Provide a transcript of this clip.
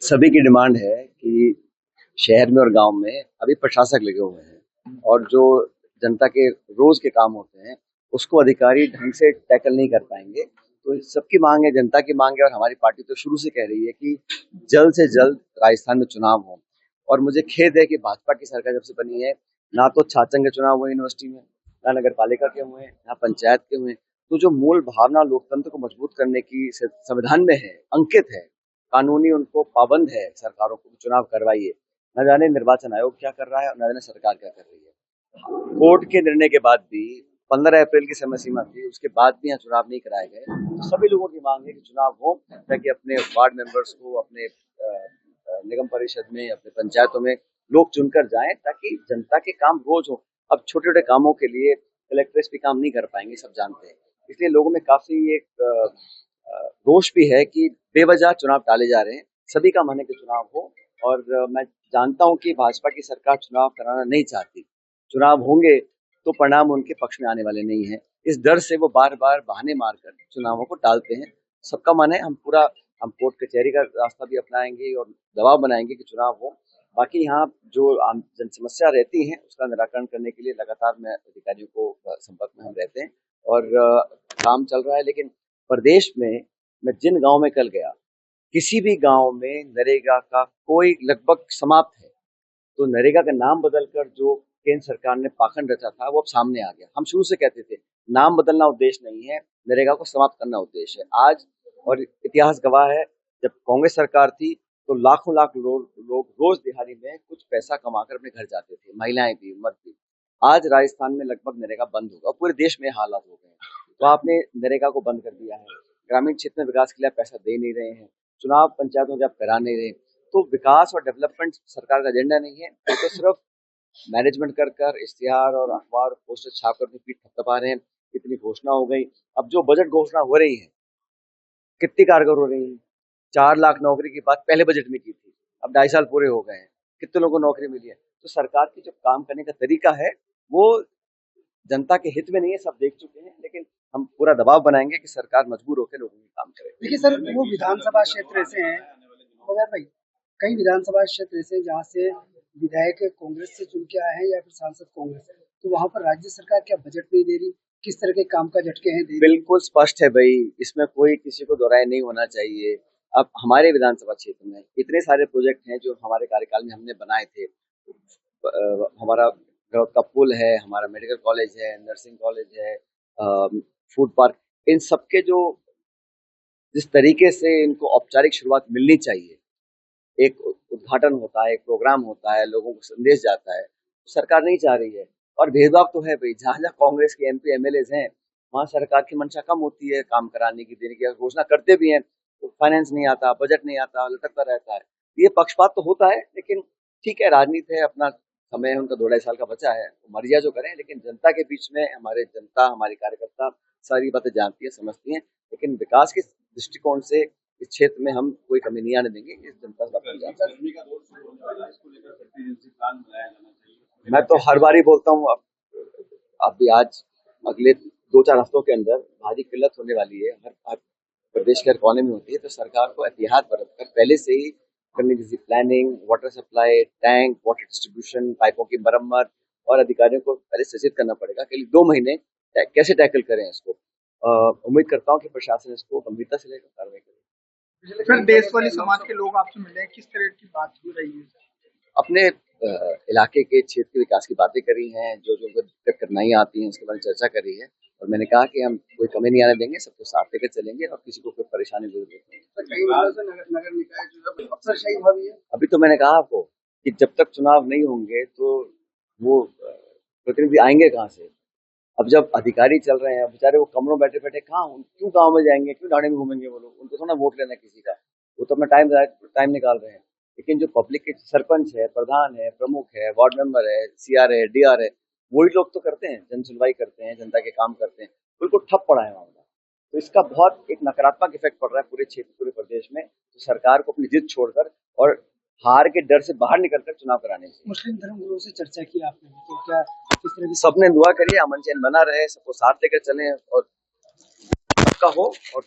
सभी की डिमांड है कि शहर में और गांव में अभी प्रशासक लगे हुए हैं और जो जनता के रोज के काम होते हैं उसको अधिकारी ढंग से टैकल नहीं कर पाएंगे। तो सबकी मांग है, जनता की मांग है और हमारी पार्टी तो शुरू से कह रही है कि जल्द से जल्द राजस्थान में चुनाव हो। और मुझे खेद है कि भाजपा की सरकार जब से बनी है ना तो छात्रसंघ के चुनाव हुए यूनिवर्सिटी में, ना नगर पालिका के हुए, ना पंचायत के हुए। तो जो मूल भावना लोकतंत्र को मजबूत करने की संविधान में है, अंकित है, कानूनी उनको पाबंद है सरकारों को चुनाव करवाइए। न जाने निर्वाचन आयोग क्या कर रहा है और न जाने सरकार क्या कर रही है। कोर्ट के निर्णय के बाद भी 15 अप्रैल की समय सीमा थी, उसके बाद भी यहाँ चुनाव नहीं कराए गए। तो सभी लोगों की मांग है कि चुनाव हो ताकि अपने वार्ड मेंबर्स को अपने निगम परिषद में, अपने पंचायतों में लोग चुनकर जाएं ताकि जनता के काम रोज हो। अब छोटे छोटे कामों के लिए कलेक्टर्स भी काम नहीं कर पाएंगे, सब जानते हैं। इसलिए लोगों में काफी एक रोष भी है कि बेवजह चुनाव टाले जा रहे हैं। सभी का मन है कि चुनाव हो और मैं जानता हूं कि भाजपा की सरकार चुनाव कराना नहीं चाहती। चुनाव होंगे तो परिणाम उनके पक्ष में आने वाले नहीं है। इस डर से वो बार बार बहाने मारकर चुनावों को टालते हैं। सबका मन है, हम कोर्ट कचहरी का रास्ता भी अपनाएंगे और दबाव बनाएंगे कि चुनाव हो। बाकी यहाँ जो आम जन समस्या रहती है उसका निराकरण करने के लिए लगातार मैं अधिकारियों को संपर्क में हम रहते हैं और काम चल रहा है। लेकिन प्रदेश में मैं जिन गांव में कल गया, किसी भी गांव में नरेगा का कोई लगभग समाप्त है। तो नरेगा का नाम बदलकर जो केंद्र सरकार ने पाखंड रचा था वो अब सामने आ गया। हम शुरू से कहते थे नाम बदलना उद्देश्य नहीं है, नरेगा को समाप्त करना उद्देश्य है। आज और इतिहास गवाह है, जब कांग्रेस सरकार थी तो लाखों लाख लोग रोज दिहाड़ी में कुछ पैसा कमाकर अपने घर जाते थे, महिलाएं भी, मर्द भी। आज राजस्थान में लगभग नरेगा बंद होगा, पूरे देश में हालात हो गए हैं। तो आपने नरेगा को बंद कर दिया है, ग्रामीण क्षेत्र में विकास के लिए पैसा दे नहीं रहे हैं, चुनाव पंचायतों के आप करा नहीं रहे। तो विकास और डेवलपमेंट सरकार का एजेंडा नहीं है, तो सिर्फ मैनेजमेंट कर इश्तिहार और अखबार पोस्टर छाप कर पीठ थपथपा रहे हैं। इतनी घोषणा हो गई, अब जो बजट घोषणा हो रही है कितनी कारगर हो रही है। 4 लाख नौकरी की बात पहले बजट में की थी, अब 2.5 साल पूरे हो गए हैं, कितने लोगों को नौकरी मिली है। तो सरकार की जो काम करने का तरीका है वो जनता के हित में नहीं है, सब देख चुके हैं। लेकिन हम पूरा दबाव बनाएंगे कि सरकार मजबूर होकर लोगों के काम करे। देखिए सर, वो विधानसभा क्षेत्र ऐसे हैं मगर भाई, कई विधानसभा क्षेत्र ऐसे जहाँ से विधायक कांग्रेस से चुन के आए हैं या फिर सांसद कांग्रेस है, तो वहाँ पर राज्य सरकार क्या बजट नहीं दे रही, किस तरह के काम का झटके हैं दे रही? बिल्कुल स्पष्ट है भाई, इसमें कोई किसी को दोहराए नहीं होना चाहिए। अब हमारे विधानसभा क्षेत्र में इतने सारे प्रोजेक्ट हैं जो हमारे कार्यकाल में हमने बनाए थे। हमारा गौत का पुल है, हमारा मेडिकल कॉलेज है, नर्सिंग कॉलेज है, फूड पार्क, इन सबके जो जिस तरीके से इनको औपचारिक शुरुआत मिलनी चाहिए, एक उद्घाटन होता है, एक प्रोग्राम होता है, लोगों को संदेश जाता है, सरकार नहीं चाह रही है। और भेदभाव तो है भाई, जहाँ जहाँ कांग्रेस के एमपी एमएलए हैं वहाँ सरकार की मंशा कम होती है काम कराने की, देने की। घोषणा करते भी हैं तो फाइनेंस नहीं आता, बजट नहीं आता, लटकता रहता है। ये पक्षपात तो होता है, लेकिन ठीक है, राजनीति है, अपना समय है, उनका 2-2.5 साल का बचा है, मर्जिया जो करें। लेकिन जनता के बीच में हमारे जनता, हमारे कार्यकर्ता सारी बातें जानती है, समझती हैं। लेकिन विकास के दृष्टिकोण से इस क्षेत्र में हम कोई कमी नहीं आने देंगे। इस जनता मैं तो हर बार ही बोलता हूँ, अब भी आज अगले 2-4 हफ्तों के अंदर भारी किल्लत होने वाली है, हर प्रदेश के हर कोने में होती है। तो सरकार को एहतियात बरतकर पहले से ही करनी चाहिए planning, water supply, tank, water distribution, पाइपों की मरम्मत। और अधिकारियों को पहले सचेत करना पड़ेगा कि 2 महीने कैसे टैकल करें इसको। उम्मीद करता हूँ कि प्रशासन इसको गंभीरता से लेकर कार्रवाई करेगा। सर, देश वाली समाज के लोग आपसे मिले, किस तरह की बात हो रही है? अपने इलाके के क्षेत्र के विकास की बातें करी हैं, जो जो दिक्कत कठिनाइयाँ आती हैं उसके बारे में चर्चा करी है। और मैंने कहा कि हम कोई कमी नहीं आने देंगे, सबको साथ लेकर चलेंगे और किसी को कोई परेशानी जरूर नहीं। अभी तो मैंने कहा आपको कि जब तक चुनाव नहीं होंगे तो वो प्रतिनिधि आएंगे कहाँ से। अब जब अधिकारी चल रहे हैं बेचारे, वो कमरों बैठे बैठे कहाँ, क्यों गाँव में जाएंगे, क्यों ढाणे में घूमेंगे वो लोग, उनको थोड़ा वोट लेना किसी का। वो तो अपना टाइम निकाल रहे हैं। लेकिन जो पब्लिक के सरपंच है, प्रधान है, प्रमुख है, वार्ड मेंबर है, सीआर है, डीआर है, वही लोग तो करते हैं, जन सुनवाई करते हैं, जनता के काम करते हैं। बिल्कुल ठप पड़ा है मामला। तो इसका बहुत एक नकारात्मक इफेक्ट पड़ रहा है पूरे क्षेत्र, पूरे प्रदेश में। तो सरकार को अपनी जिद छोड़कर और हार के डर से बाहर निकलकर चुनाव कराने चाहिए। मुस्लिम धर्मगुरुओं से चर्चा की आपने, तो क्या किस तरह की? सबने दुआ करिए, अमन चैन बना रहे, सबको साथ लेकर चलें और सबका हो और